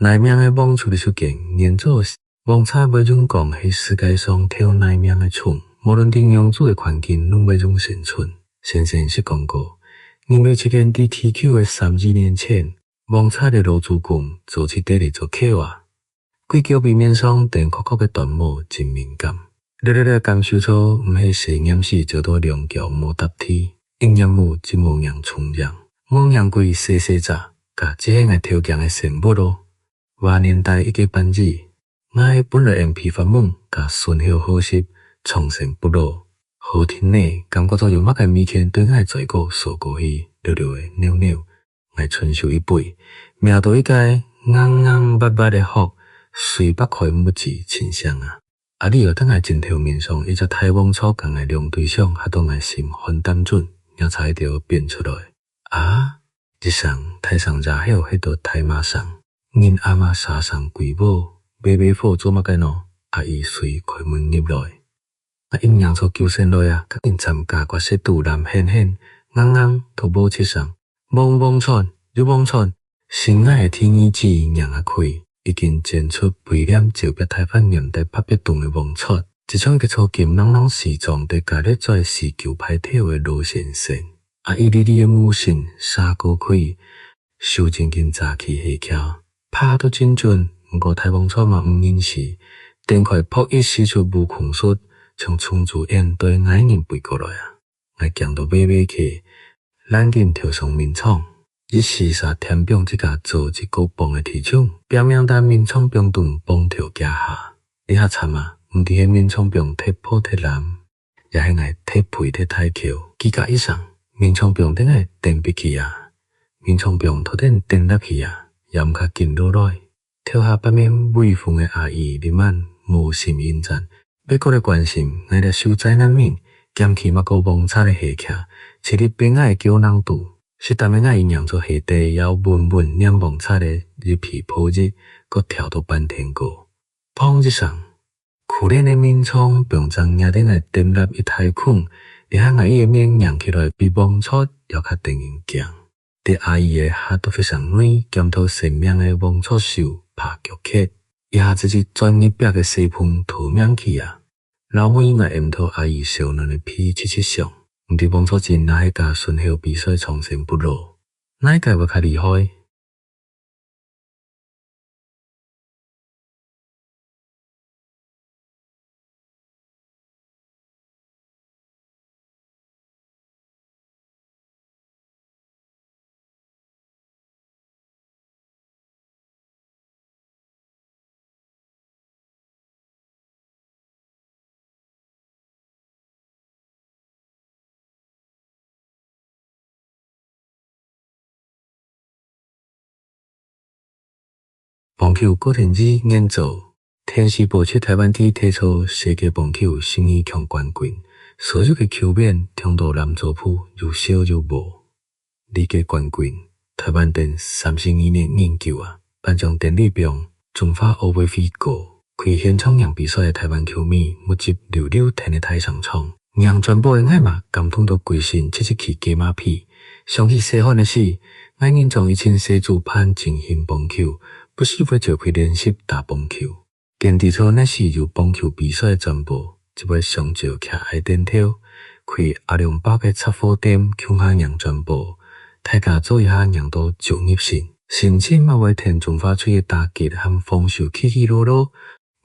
内面的网出的出现，连做网差袂准讲迄世界上挑内面的蠢，无论定样子的环境，拢袂准生存。先生是讲过，2007年伫 TQ 的32年前，网差的罗主管做起底嚟做客啊，硅胶表面上电壳壳的断膜真敏感。热感受出毋系实验室做到两脚无搭梯，营养物即模样重样，模样贵细杂，甲即项个条件的生物咯。话年代一个班子，我本来用批发网甲顺效好食，创新不老，好听呢，感觉做有乜个物件对我在个扫过去，溜溜的扭扭，我春秋一杯，命到一个硬巴巴的福，随北开木子亲像啊！你又等下真条面上，伊只太网草共的两对象，还当个心很单纯，也才着变出来。一上太上查晓迄道太马上。因阿妈沙上贵宝，买货做乜个喏？伊随开门入来，因娘做救生来甲因参加决色度蓝显，硬头部七上，蒙窜，心爱的天意志让开，已经剪出背脸就别太反年代拍别动的网出，一种个粗金朗时装在家里做是旧派跳的罗先生，伊的母亲沙高开，手真紧扎起下翘。拍得真准，不过太网错嘛毋认识，电快扑一使出无控术，从村主烟对矮人背过来我行到尾去，咱紧跳上面厂，一时杀天兵即家做一个帮的体trưởng，表面单面厂兵顿帮跳架下，你遐惨毋伫迄面厂兵踢破踢烂，也迄个踢皮踢太桥，几甲以上，面厂兵顶个电不起面厂兵头顶电落去也毋较紧落来，跳下八面威风的阿姨立满无心应战，要过来关心，我着受灾难面，减去嘛个网差的下徛，是你边仔的胶囊度，是当面因让做下地要稳念网差的日皮破日，搁跳到半天过，砰一声，苦练的面窗병장压顶来点入一太空，伊向伊的面扬起来比网差要较定人强。伫阿姨的下都非常软，检讨生命的网错手拍脚客，一下子是专业表的西喷透明去老妹嘛沿途阿姨小嫩的皮七上，毋伫网错前那一家顺后比赛创新不老，哪一家会较厉害？棒球郭天志演奏，天时报出台湾队提出世界棒球新一强冠军，所有的球面听到男左扑又小又无。理解冠军，台湾电32年研究颁奖典礼中，中华欧威飞过，开现场让比赛的台湾球迷目睭溜溜停在台上冲，让全部的爱嘛感动到规身七起鸡马屁。想起西汉的时，爱人从以前西主攀进行棒球。不是为就去练习打棒球，电视台那时有棒球比赛转播，一位上照徛爱电挑，开阿良包嘅插火点，向下让转播，大家做一下让到就入心，甚至嘛会听中华区嘅打击和防守起落落，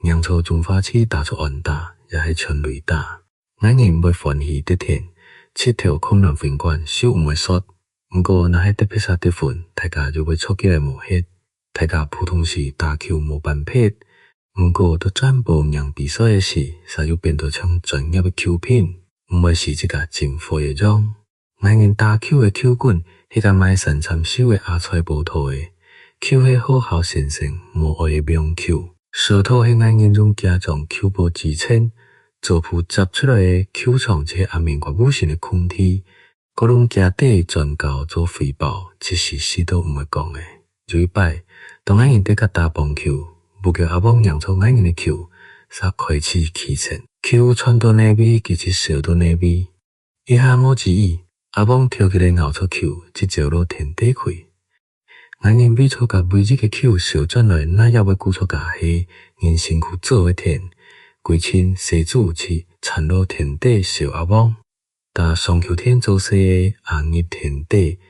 让出中华区打出完打，也系全垒打，我人会欢喜得天，七条可能分冠手唔会缩，不过那系特别杀得分，大家就会出起来无hết。大家普通时打球无办法，不过在转播让比赛的时，才又变得像专业的球品，唔会是一个真火的种。我人打球的球棍，迄个卖身参手的阿菜无土的，球系好好先生无爱的名球，舌头迄我人中加上球部支撑，做铺集出来的球场即阿面国母性的空体，各拢加底转教做回报，这是死都唔会讲的。有一摆。当俺人在甲打棒球，不叫阿邦让出俺人的球，才开始起程。球传到那边，其实射到那边。一下无注意，阿邦跳起来咬出球，一脚落田底去。咱因美错甲每日个口小转来，哪要估错甲下，因身躯做为天，归亲西主是缠落天地小阿翁，但双秋天做事的红日天地，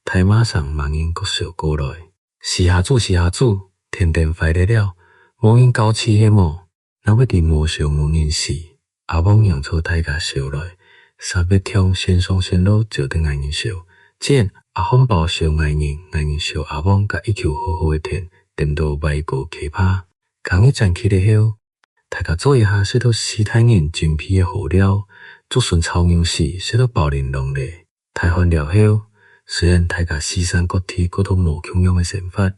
太马上万因国小过来，是下主，天电坏了，无因交痴的魔，若要伫魔上无因死，阿翁养出大家小来，三要听先上先落就等爱人小，见阿hom抱小爱人小阿翁甲一球好好的天，踮到歪过起拍，刚一站起来后，大家做一下说到西太人精辟的好料，做顺草牛时说到暴人龙嘞，太烦了后，虽然大家西山各地各都无穷样的想法，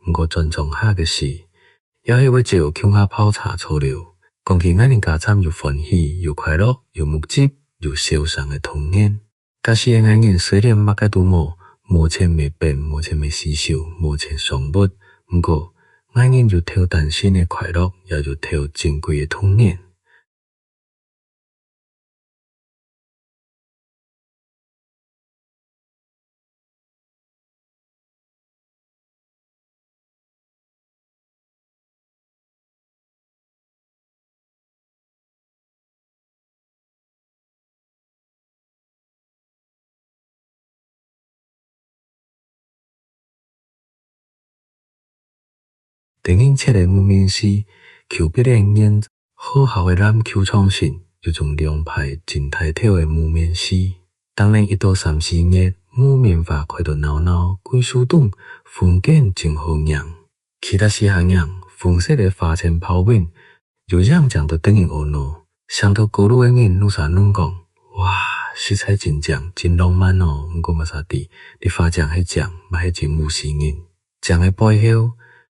不过尊重下个是，也许要借穷下泡茶粗料，讲起爱人家参又欢喜又快乐又目击又受伤的童年。假使的爱人虽然目甲都无钱未变，无钱未死守，无钱丧物，不过爱人就挑单身的快乐，也就挑珍贵的童年。电影册的幕面是求必然演好效的篮球创新，有种两派真太跳的幕面是。当然1到3、4月，幕面化快到闹闹，归属党风景真好养。其他西行样风色的花钱泡面，就这样讲的等于恶怒。想到高路的人路上拢讲，哇，色彩真正真浪漫哦。不过嘛啥的，你发奖迄奖，嘛迄真无私人。奖的背后。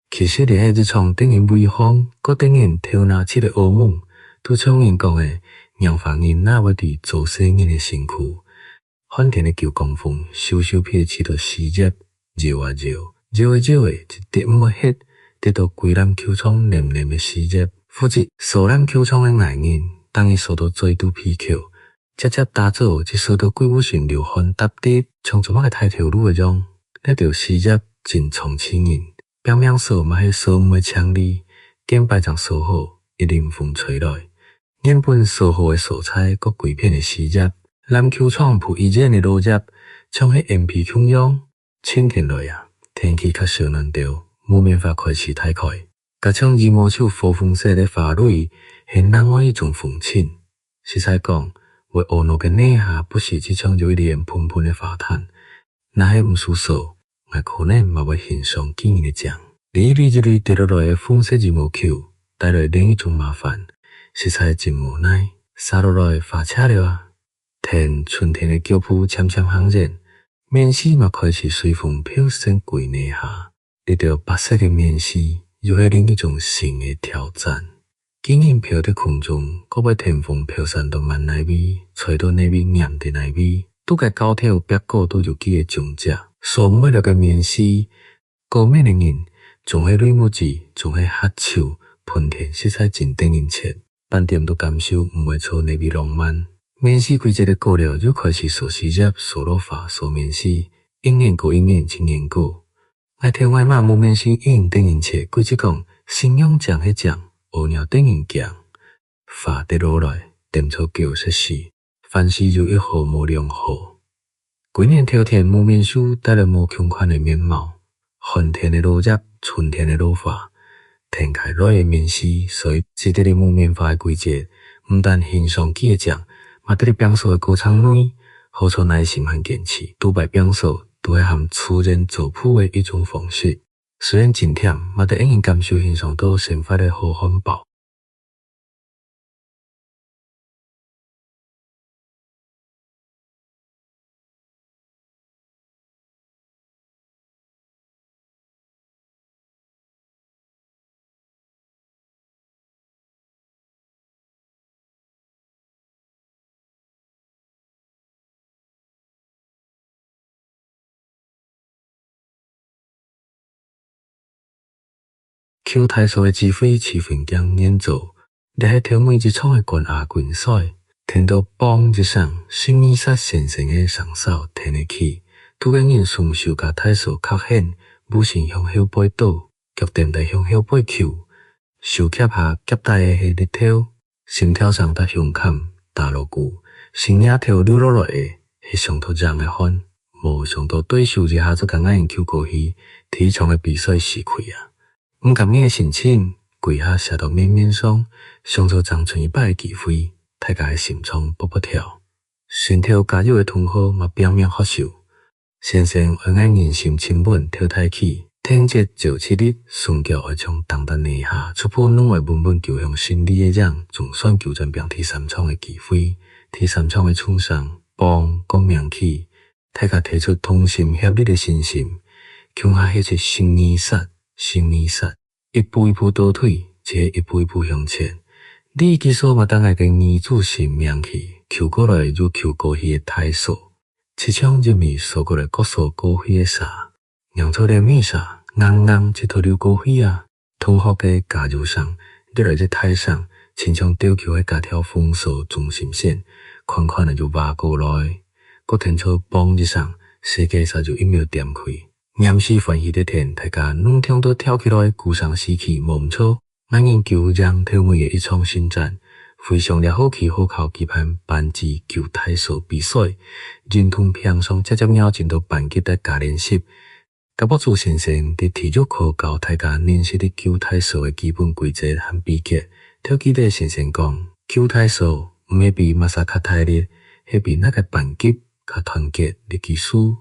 其实伫迄日创等于微风，搁等于跳拿起的噩梦，都像因讲的，让凡人哪要伫做生人的身躯，反田的旧工风，收撇起到时节，绕啊绕的，一滴抹黑，直到规篮球场黏黏的时节，负责扫篮球场的爱人，当伊扫到最度皮球，接打造一扫到鬼舞旋流汗搭地，从做个抬头路的种，那条时节真创新人。表面扫嘛迄扫木的枪里，点摆上扫好，一阵风吹来，原本扫好的素菜，搁几片的丝叶，篮球场铺一件的落叶，从迄眼皮中央蜻蜓来啊，天气较小难调，木面发开始太快，甲像羽毛球火风色的花蕊，很难我一种风情。实在讲，为恶怒的内下，不是这种有一点喷喷的花坛，那还唔舒扫。我可能嘛会欣赏见伊的奖，一粒跌落来的粉色羽毛球，带来另一种麻烦，实在真无奈。洒落来发车了啊！春天的脚步渐渐行人，面丝嘛开始随风飘升柜内下，一条白色的面丝，又是另一种新的挑战。竟然飘在空中，搁要天风飘散到万内味，吹到内味黏在内味，拄个高跳别个都有几个种子。所买了个面丝，高面的人，从迄蕊木子，从迄黑手，喷田色彩真等人切，饭店都感受唔会错内味浪漫。面丝规节的过了，就开始扫时节，扫落发，扫面丝，一年过一年，一年过。爱听外妈木面丝硬等人切，规节讲，信用奖迄奖，乌鸟等人奖，发跌落来，点出叫说是，凡事就一毫无两毫。几年挑剔木面书带来无穷款的面貌，春天的落叶，春天的落花，天开来的面丝，所以这里的木面花的季节，不但欣赏季的奖，嘛得哩表述的歌唱女，付出耐心和坚持，独白表述都会和自然族谱的一种方式。虽然真忝，嘛得让人感受欣赏到生发的好环保。Q 太数的指挥气氛将演奏，你喺条每一场的悬崖悬甩，听到梆一声，心意煞神神的上扫听得起，拄个人顺手甲太数较显，母神向后背倒，脚垫在向后背扣，手夹下夹带的迄日头，心跳上搭胸坎打落骨，心领头流落来的，迄上头胀的款，无上头对手一下子共眼球过去，体操的比赛失去啊！毋甘你的神清，跪下写到面面霜，上头长存一摆的机会，大家的心脏卜卜跳，身体加入的吞号嘛表面发烧。先生恩爱人心亲吻跳太起，天节就七日，顺脚会从东单内下，出铺拢会稳稳求向胜利的奖，总算求战并第三场的机会，第三场的创伤，帮讲名气，大家提出同心协力的信心，强下迄只心意杀，一步一步倒退，且一步一步向前。你其实嘛当爱跟儿子信名气，求过来如求过去的太守。七枪入面所过来各所高飞的沙，酿出的米沙，硬一头流高飞啊！同学的加入上，对来在台上，亲像吊球的加条封锁中心线，款款的就挖过来，搁天出嘣一声，世界煞就一秒点开。严师欢喜的天，大家拢听到跳起来，鼓上士气，无错。咱研究让跳舞的一场新战。非常了好气好考期盼班级球体操比赛，认同平常接鸟进到班级的加练习。甲博主先生伫体育课教大家认识的球体操的基本规则和秘诀。跳记得先生讲，球体操毋免比马萨较体力，迄比那个班级较团结的技术。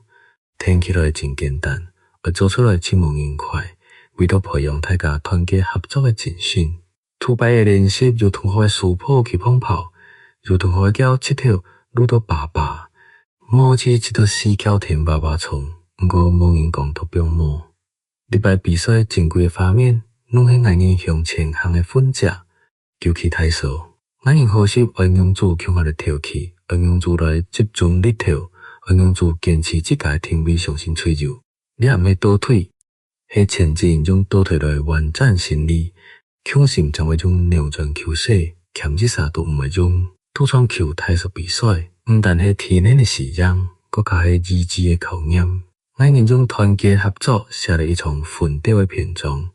听起来真简单，而做出来真无愉快，为了培养大家团结合作的精神。挫败的练习如同互的书包去碰跑，如同互的脚七条愈到爸爸，摸起一条死脚田爸爸冲，不过无人讲特别摸。礼拜比赛正规的画面，拢是眼睛向前行的粉只，球起体操。眼睛学习运用组强下来跳起，运用组来集中力跳，运用组坚持即个停位上身吹入，你也免倒退，迄前进将倒退来完战胜利。强心将会种扭转球势，欠一啥都毋会种。拄创球体操比赛，毋但是天然的实验，搁加是意志的考验。咱人种团结合作，写了一场奋斗的篇章。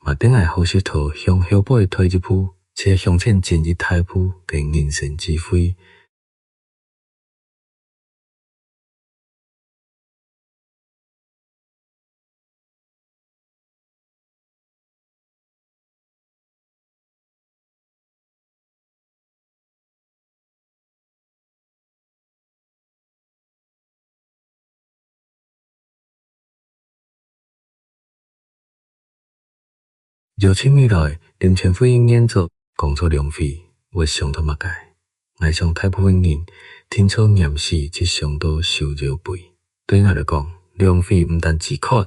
嘛，等下好势头向后背推一步，且向前进一大步，给人生机会。热情未来，林前夫人演奏工作浪费，我上头嘛解。爱上大部分人听错严视即上到受热背。对我来讲，浪费毋但自苦，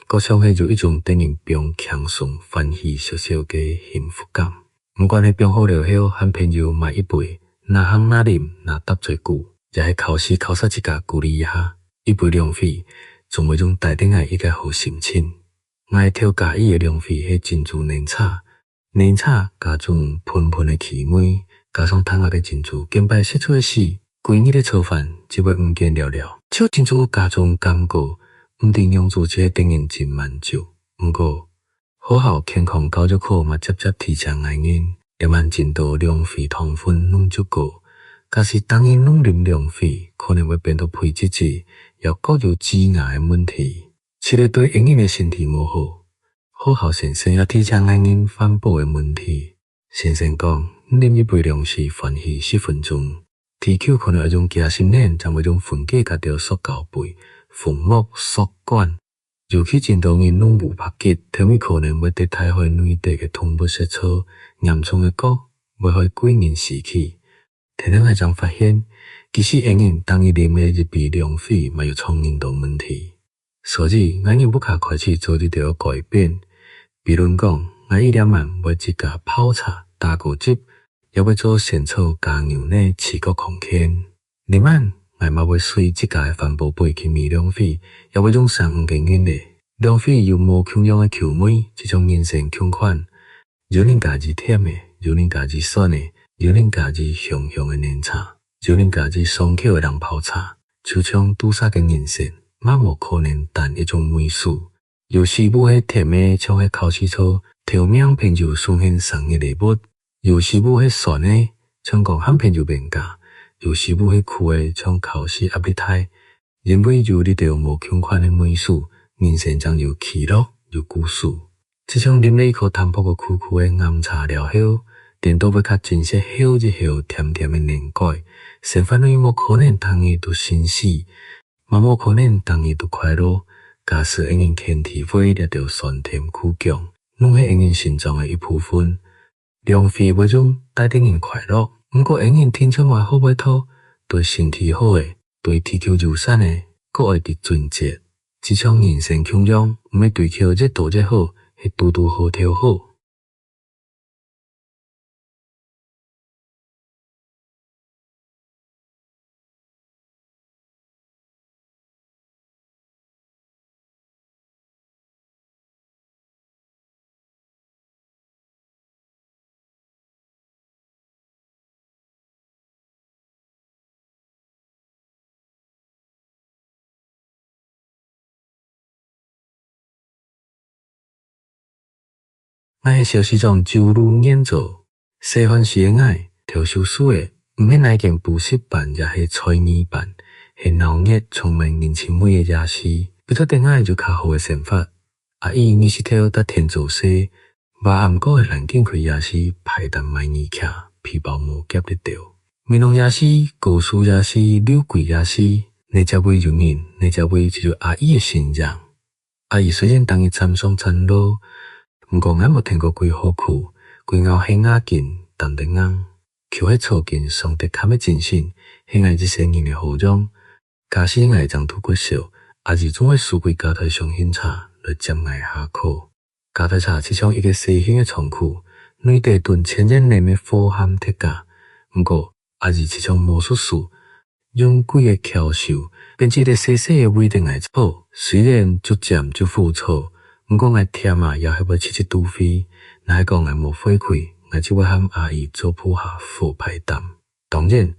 搁伤害就一种等于并轻松、欢喜、小小嘅幸福感。毋管是并好料后和朋友买一杯，哪行哪啉哪搭最久，也是考试考杀一家鼓励一下，一杯浪费，总会种带顶来一个好心情。爱跳加意的浪费是珍珠嫩炒，嫩炒加种喷喷的气味，加上汤下的珍珠，简摆写出的是规日的炒饭，只会唔见了了。小珍珠加种感觉，毋定用做这等然真满足。不过，好好健康教育课嘛，接提倡爱人，也蛮真多浪费糖分拢足够。假使当然拢啉浪费，可能会变到皮质质，也各有致癌的问题。吃了对婴儿的身体无好，好好先生也提倡爱人反驳的问题。先生讲，啉一杯凉水欢喜10分钟，提口可能会种夹心链，将会种分解夹掉塑胶杯、粉末、塑管。尤其真多人拢无拍击，特别可能会得太会内地的通不色素，严重的果会害贵人死去。听人来将发现，其实婴儿当伊啉的一杯凉水，嘛有冲引导问题。所以，咱要不卡开始做一条改变。比如讲，咱一两万买一架泡茶、打果汁，也要做仙草加牛奶持个空间。另外，咱嘛要随一架帆布杯去米浪费，也要种3根根的浪费有无强样的球妹，这种人生强款，有人家己甜的，有人家己酸的，有人家己香香的奶茶，有人家己双口的人泡茶，就像拄三个人生。嘛无可能谈一种美术，有时母迄甜的像迄烤丝草，条命偏就顺现送的礼物；有时母迄酸的，像讲罕偏就变价；有时母迄苦的，像烤丝压力太。人尾就你着无穷款的美事，人生将就起落又故事。即种啉了一口淡薄个苦苦的暗茶了后，颠倒要较珍惜后一后甜甜的年改，相反于无可能当伊都生死，嘛无可能当伊都快乐。假使永远天体会掠着酸甜苦强，拢是永远心中的一部分。浪费袂种带等因快乐，毋过永远天窗外好袂透，对身体好诶，对地球友善诶，搁会伫尊节。即种人生腔中，毋要追求这多这好，迄拄拄好挑好。爱小时种酒路演奏，西番时的爱，调首诗的，毋免来件补习班，也是猜疑班，是闹热充满人情味的夜市。不错恋爱就较好的想法。阿姨你是跳得天做西，把暗角的蓝景开夜市，排单卖二徛，皮包无夹得掉。美浓夜市、高速夜市、柳桂夜市，你只尾就人，你只尾就阿姨的形象。阿姨虽然当伊参上参落。毋过，俺无听过几好句，规后黑雅劲，淡定昂，求迄错劲，上得较要真心，喜爱这些人的好状。假使爱将拄骨笑，也是总会输几家台上新茶来接爱下课。家台茶只像一个细型的仓库，内地囤千年年的火含铁价。毋过，也是一种魔术师，用几个巧手，变一个细细的微电爱草，虽然足尖足枯燥。毋过爱忝啊，也还要七七拄飞。若讲爱无回馈，我只会喊阿姨做铺下副排单。当然，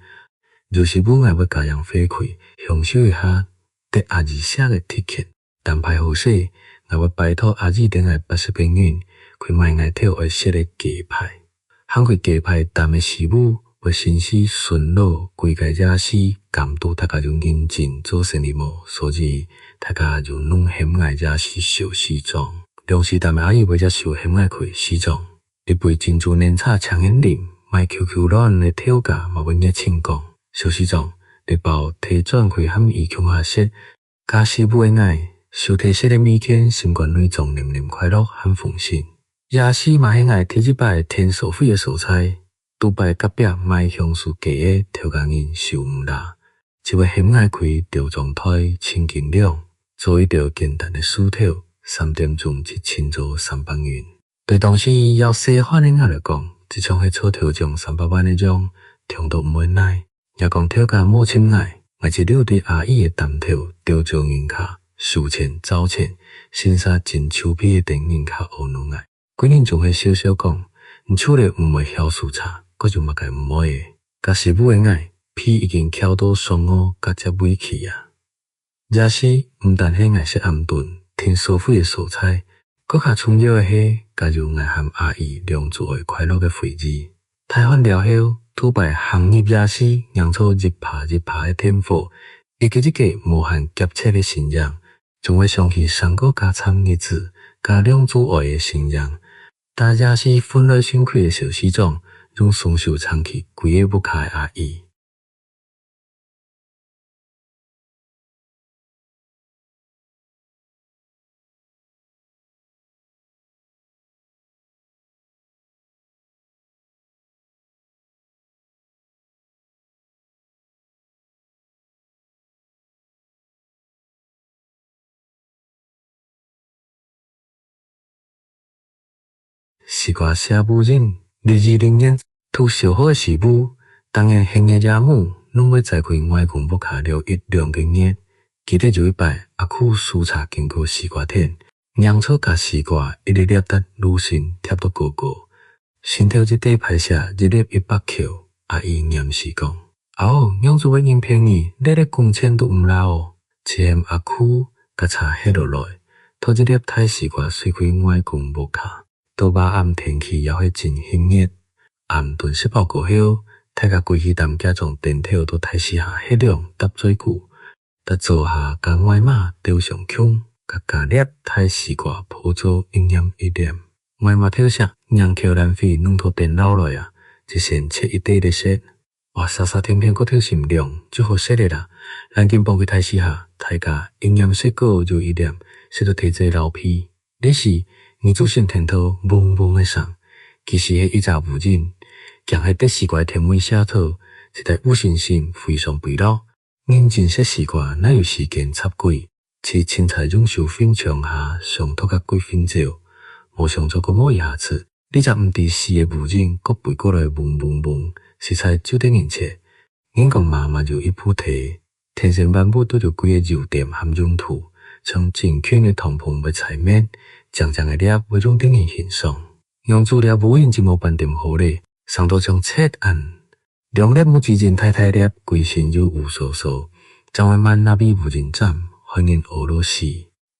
就是母爱要家人回馈，享受一下得阿姨写的贴克。但排好势，我要拜托阿姨等爱80平元，开卖爱跳会写的鸡排。喊开鸡排单的师母，要心思顺路，规家夜市监督大家就认真做生意无，所以。大家就拢嫌爱夜市小西装，良时但阿姨为接受嫌爱开西装，一杯珍珠奶茶抢眼啉，卖 QQ 卵的跳价嘛阮也请讲，小西装日报提转开含伊穷下色，加师傅的爱，小提色的物件，心肝内脏念念快乐和丰盛。夜市嘛嫌爱提一摆天收费的蔬菜，拄摆隔壁卖香酥鸡的跳工人受毋拉，一位嫌爱开吊状态千斤两。做一条简单的薯条，3点钟一千做300元。对当时要细汉的我来讲，这种迄草条种300万那种，听都毋会耐。也讲跳甲无亲爱，我一溜对阿姨的单条，吊状银卡，数钱找钱，身衫真手皮的电银卡学两爱。几年仲会小小讲，厝里毋会晓数茶，我就嘛该毋会的。甲师傅的爱，皮已经翘到双乌，甲只尾去啊。夜市毋但迄爱食暗顿，添收费的蔬菜，搁较重要的迄，加入爱和阿姨良做的快乐的回忆。台湾了后，拄摆行业夜市，酿出日拍的天赋，以及一个无限急切的信仰，总会想起3个加餐日子，加两组外的信仰。大夜市欢乐盛开的小西装，用双手撑起规个不开的阿姨。是个写母人，2020年拄小好的时母，当然现的家母拢要再开外公不卡了1-2个月，记得就一摆阿舅输茶经过西瓜田，酿出甲西瓜一粒粒得女性贴到高高，身头一块拍摄一粒100克，阿姨念是讲，哦，酿出的银便宜，你的工钱都毋老哦，只嫌阿舅甲茶喝落来，头一粒太视觉随开外公无卡，到晚暗天气也会真炎热。暗顿食饱过后，大家规气担架从电梯到太视下迄亮搭做久，搭坐下将外马吊上墙，甲家粒太视觉铺做一念一念。外马跳下，让扣篮费弄套电脑来啊，一身切一地的色。哇，沙沙天天搁跳心亮，就好色的啦。咱紧搬去太视下，大家一念说过就一念，说到提这老皮。那时女主线天头嗡嗡的响，其实迄一只无人，强迄得视觉天尾写套，一台有信心非常肥佬。认真说视觉哪有时间插鬼？是凊彩用手film墙下上拖甲几分钟，无上做过摸一下子，你才毋伫视的无人，搁背过来嗡嗡嗡，实在就等人切。眼讲妈妈就一扑提，天生万物拄着几个肉店含用途，从真圈的糖碰为菜面，渐渐的粒为种等人欣赏。用资料无用就无办点好咧，上到将切按，两粒木之前太太粒，规身就有索索，将外曼那比无人站，欢迎俄罗斯。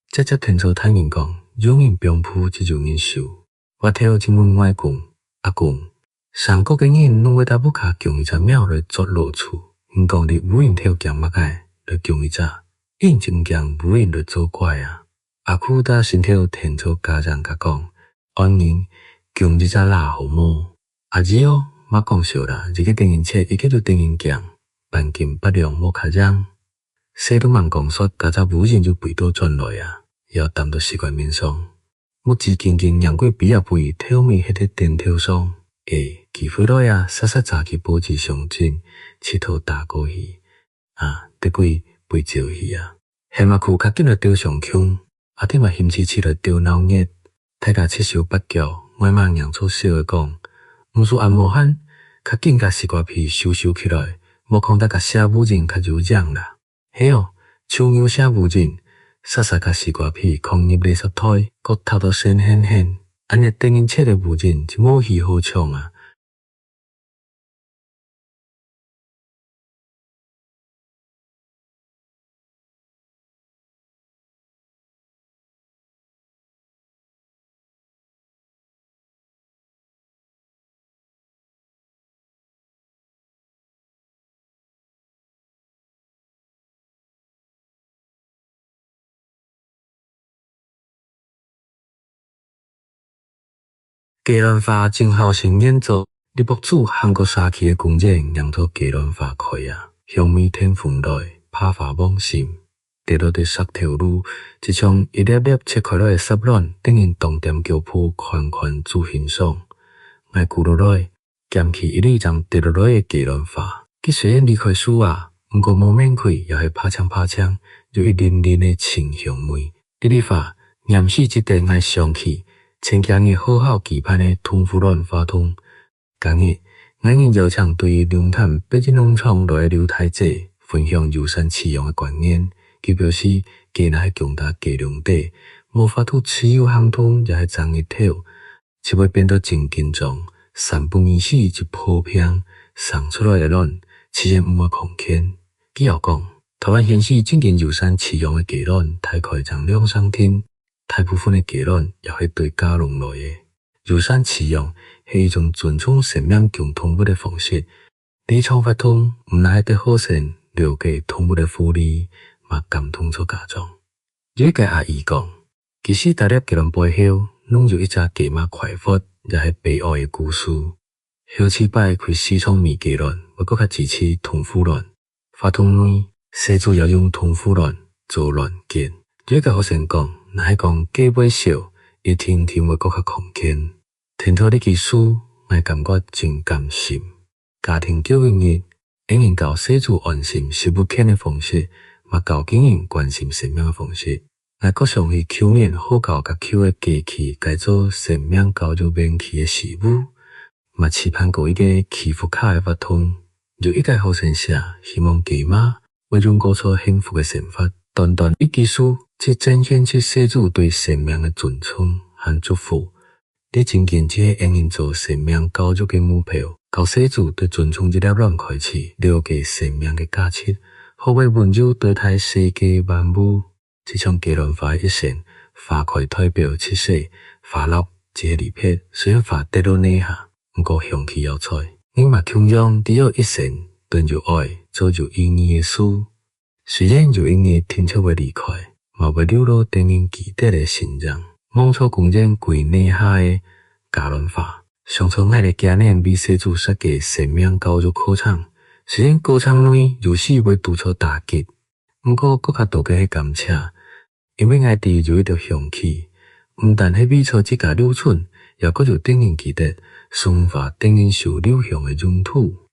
这天朝坦言讲，永远并铺这种人受。我听就问外公，阿公，上国嘅人拢会打不卡强一只庙来做落厝，因讲你无人跳强乜个来强一只，因真强无人来做怪啊。阿舅打身体天朝家长甲讲，安宁强一只拉好么？阿姊哦，莫讲笑啦，这个电影册一个都电影强，半斤八两无卡张。西都慢讲说，家只无人就背倒转来啊，要担到习惯面上。木子静静让过比亚背跳面迄个电条上，机会来啊，杀杀早起保持上进，佚佗大过去啊，得过背照去啊。下马裤较紧来吊上腔，阿弟嘛嫌弃起来吊闹热，大家七手八脚，外妈让出笑的讲，毋是按摩罕，较紧甲西瓜皮收收起来，无空得甲写无人较柔软啦。嘿哦，手牛写无人。杀杀甲西瓜皮放入垃圾袋，搁头到神显显，安尼电影册的无人就冇戏好唱啊！鸡卵花正好成演奏，日木子韩国沙区的工人让到鸡卵花开啊，香味天风来，拍花妄心，跌落地石头路，一场一粒粒切开来的湿卵，等人动点脚步，款款自欣赏。挨咕落来，捡起一粒张跌落来的鸡卵花，佢虽然离开树啊，不过无免开，也是拍枪，就一阵阵的清香味。这粒花严死一定爱香气。千家日好好期盼的通富卵花通，今日俺们邀请对龙潭北京农场来刘太姐分享友善饲养的观念。佢表示，鸡若系强大鸡量底，无法度持有行通，也系长一条，就会变得真紧张。3分2死就破片，生出来的卵自然唔会空间。佢又讲，台湾现时正经友善饲养的鸡卵，大概将23天。大部分的鸡卵也是对家笼来的。友善饲养是一种尊重生命共动物的方式。你创法通唔来得好生了解动物的福利，嘛感动做家长。有一个阿姨讲，其实大粒鸡卵背后，拢有一只鸡妈快活，也是悲哀的故事。后次摆开市场卖鸡卵，我搁较支持同富卵。发通内，生主要用同富卵做卵件。有一个学生讲，若系讲鸡尾少，伊天天会搁较空间。听到你技术，我感觉真甘心。家庭教育日，应用教生主安心食物欠的方式，嘛教经营关心生命的方式。我搁上去去年好教甲 Q 的机器改做生命教育免去的事物，嘛期盼过一个祈福卡的法通。有一个好生写，希望鸡妈为中过出幸福的生活。短短一技术，即展现出生主对生命的尊重和祝福。你真见这个应用做生命教育的目标，教生主对尊重这粒卵开始，了解生命的价值，好为温柔对待世界万物。这场鸡卵花一生，花开代表七世，花落一个离别，虽然花跌落地下，不过香气犹在。你嘛同样只有一生，顿就爱，做就意义的事。虽然就因为停车要离开，嘛要流露令人期待的心脏。望出公园柜内下的嘉年华，上苍那个今年为世主设计生命教育课程，虽然课程内有时会拄出打击，不过更较大嘅感谢，因为爱弟就一条香气，不但迄美错即家留存，也搁就令人期待，生发令人受流向的闰土。